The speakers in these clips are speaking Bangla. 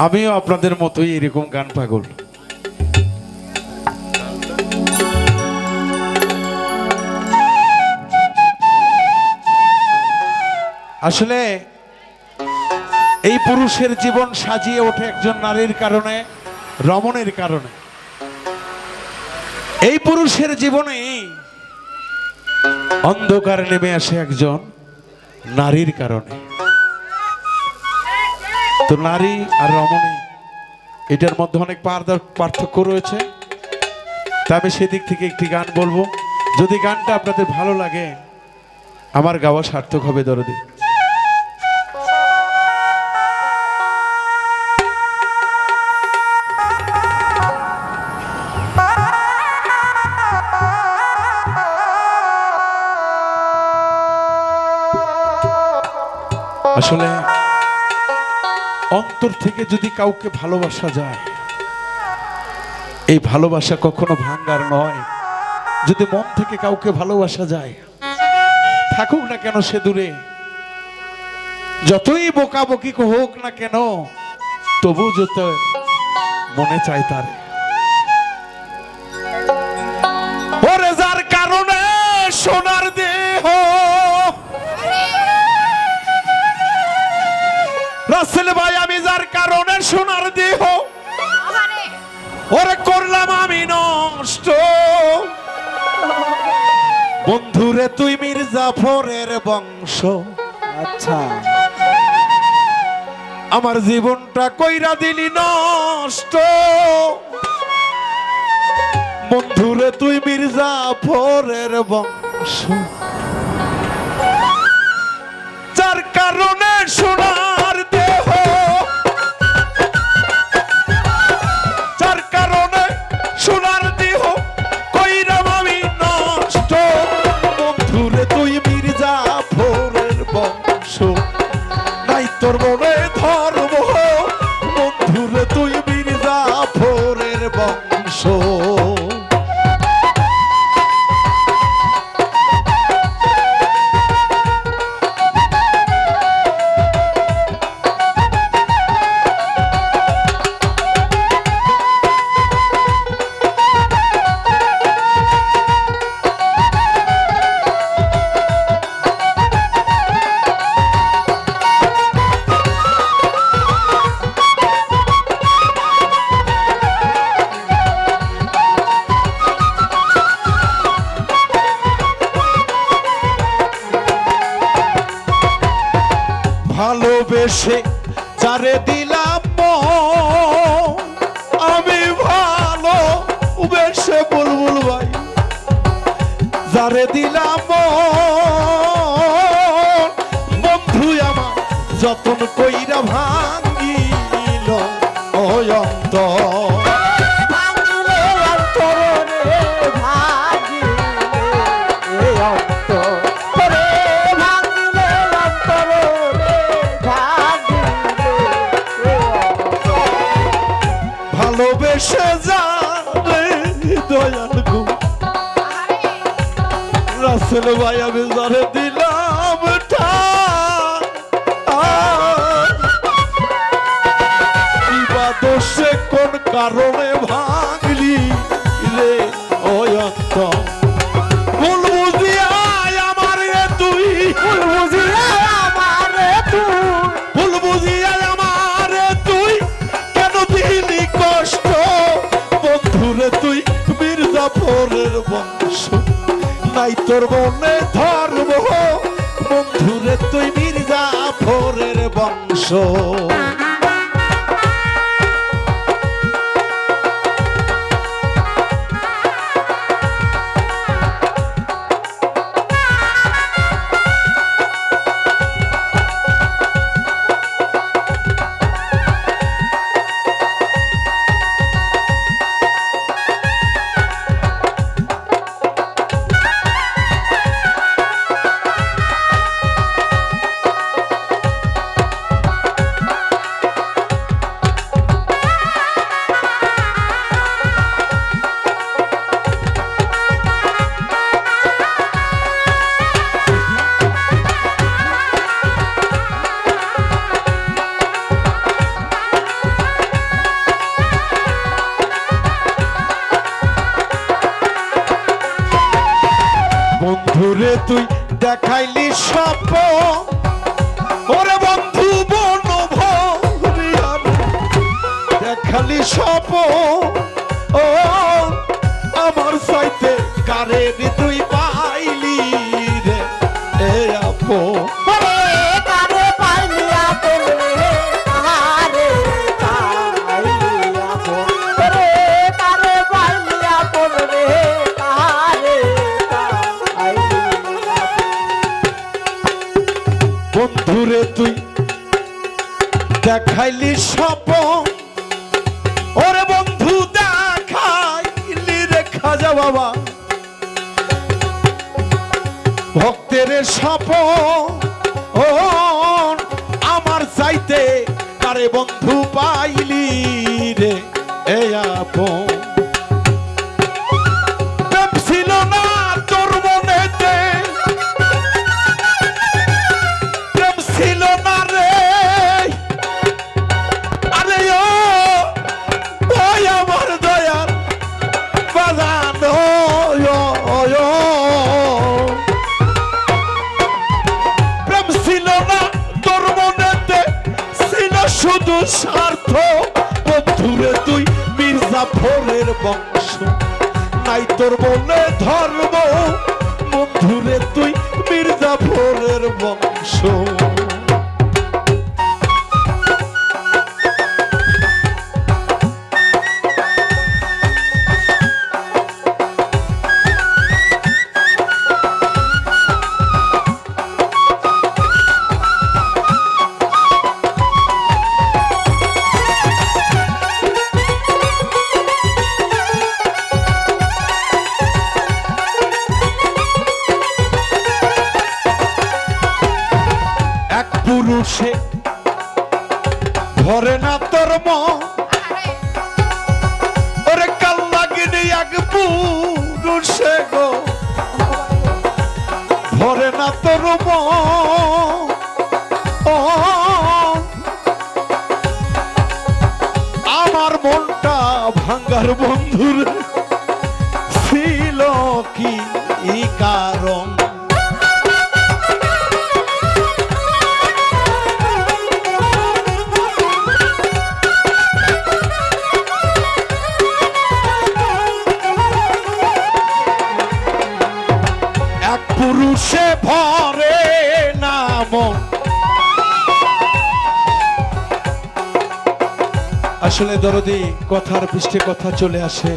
আমিও আপনাদের মতোই এরকম গান পাগল। আসলে এই পুরুষের জীবন সাজিয়ে ওঠে একজন নারীর কারণে, রমণের কারণে। এই পুরুষের জীবনে অন্ধকার নেমে আসে একজন নারীর কারণে। তো নারী আর রমণী এটার মধ্যে অনেক পার্থক্য রয়েছে। তা আমি সেদিক থেকে একটি গান বলবো। যদি গানটা আপনাদের ভালো লাগে আমার গাওয়া সার্থক হবে। দরদি আসলে অন্তর থেকে যদি কাউকে ভালোবাসা যায়, এই ভালোবাসা কখনো ভাঙ্গার নয়। যদি মন থেকে কাউকে ভালোবাসা যায়, থাকুক না কেন সে দূরে, যতই বোকাবকি হোক না কেন, তবু যত মনে চায় তারে। ওরে যার কারণে সোনার দেহ, রাসেল ভাই আমি যার কারণে সোনার দেহ, ওরে করলাম আমি নষ্ট। বন্ধুরে তুই মির্জাফরের বংশ, আচ্ছা আমার জীবনটা কইরা দিলি নষ্ট। বন্ধুরে তুই মির্জাফরের বংশ, যার কারণে সোনার দেহ, যার কারণে সোনার দেহ কইরাম আমি নষ্ট। বন্ধুরে তুই মির্জাফরের বংশ, নাই তোর মনে ধর্ম। বন্ধুরে তুই মির্জাফরের বংশ। ভালোবেসে যারে দিলাম আমি, ভালোবেসে বুলবুল ভাই যারে দিলাম, বন্ধু আমার যতন কইরা ভাঙিল অন্তর। ভালোবেসে যারে দয়াল গো রাসেল ভাই আমি যারে দিলাম দোষে কোন কারণে ভাঙলি রে অন্তর। ভুল বুঝিয়া আমার তুই, ভুল বুঝিয়া আমার তুই, ভুল বুঝিয়া আমার তুই কেন দিলি কষ্ট। বন্ধুরে তুই মির্জাফরের বংশ, নাই তোর মনে ধর্ম। বন্ধুরে তুই মির্জাফরের বংশ। তুই দেখাইলি স্বপ্ন, ওরে বন্ধু বনভরিয়া দেখালি স্বপ্ন, ও আমার সাইতে কারে তুই পাইলি রে এ আপন। বন্ধুরে তুই দেখাইলি স্বপ্ন, ওরে বন্ধু দেখাইলি রে খাজা বাবা ভক্তের স্বপ্ন, ও আমার চাইতে কারে বন্ধু পাইলি রে এ আপন। প্রেম ছিল না তোর মনেতে, প্রেম ছিল না রে, আরে ও ওই আমার দয়ার বাজানো, প্রেম ছিল না তোর মনেতে, ছিল শুধু স্বার্থ। বন্ধুরে তুই মির্জাফরের বংশ, নাই তোর মনে ধর্ম, বন্ধুরে তুই মির্জাফরের বংশ। পুরুষে ভরে না তোর মন, ওরে কাল লাগিনি এক পুরুষে গো ভরে না তোর মন, আমার মনটা ভাঙ্গার বন্ধুর ছিল কি কারণ। পুরুষে ভরে নাম, আসলে দরদি কথার পৃষ্ঠে কথা চলে আসে।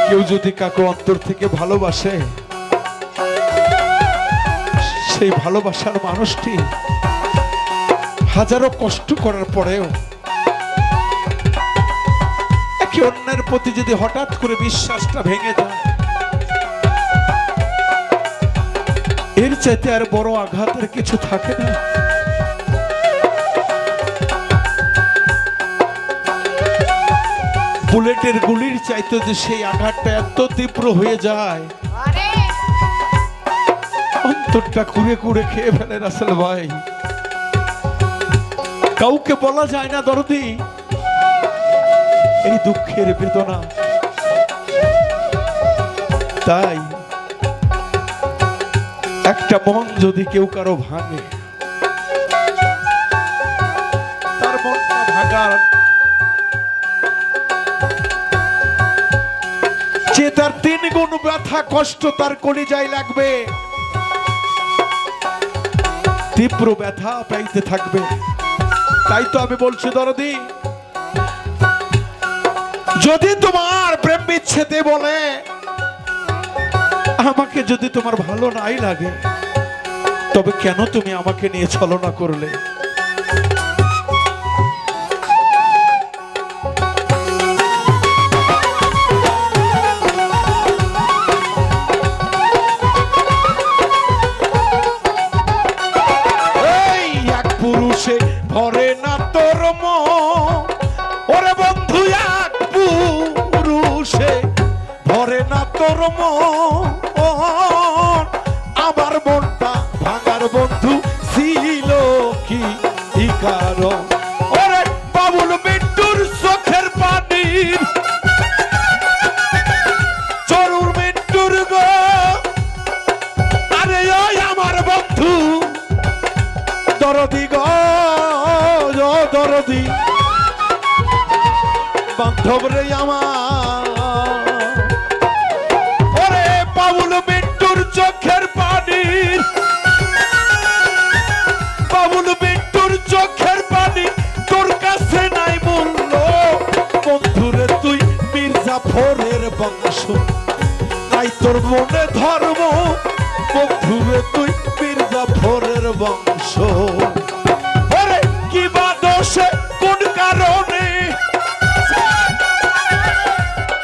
কেউ যদি কাকে অন্তর থেকে ভালোবাসে, সেই ভালোবাসার মানুষটি হাজারো কষ্ট করার পরেও একে অন্যের প্রতি যদি হঠাৎ করে বিশ্বাসটা ভেঙে যায়, এর চাইতে আর বড় আঘাতের কিছু থাকে না। বুলেটের গুলির চাইতে যে সেই আঘাতটা এত তীব্র হয়ে যায়, অন্তরটা কুড়ে কুড়ে খেয়ে ফেলে রাসেল ভাই। কাউকে বলা যায় না দরদি এই দুঃখের বেদনা। তাই একটা মন যদি কেউ কারো ভাঙে, তার মনটা ভাঙার যে তার 3 গুণ ব্যথা কষ্ট তার কলিজায় লাগবে, তীব্র ব্যথা পাইতে থাকবে। তাই তো আমি বলছি দরদি, যদি তোমার প্রেম বিচ্ছেদে বলে আমাকে যদি তোমার ভালো নাই লাগে, তবে কেন তুমি আমাকে নিয়ে ছলনা করলে? এই এক পুরুষে ভরে না তোর মন, ওরে বন্ধু এক পুরুষে ভরে না তোর মন, আমার মনটা ভাঙার বন্ধু ছিল কি কারণ। ওরে বাবুল মিন্টুর চোখের পানির, চরুর মিন্টু দরদি গো দরদি বান্ধব রে আমার ওরে বাবুল বিট্টুর চোখের পানি বাবুল বিট্টুর চোখের পানি তোর কাছে নাই মূল্য বন্ধুরে তুই মির্জাফরের বংশ তাই তোর মনে ধর্ম বন্ধুরে তুই মির্জাফরের বংশ ওরে কি বা দোষে কোন কারণে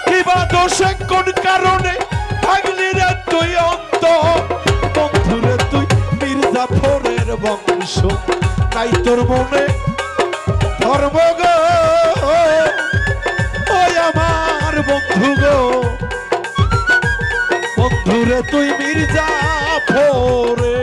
কি বা দোষে কোন কারণে ভাগলি রে তুই অন্ত বন্ধুরে তুই মির্জাফরের বংশ তাই তোর মনে ধর্ম গো ওই আমার বন্ধু গো বন্ধুরে তুই মির্জাফরের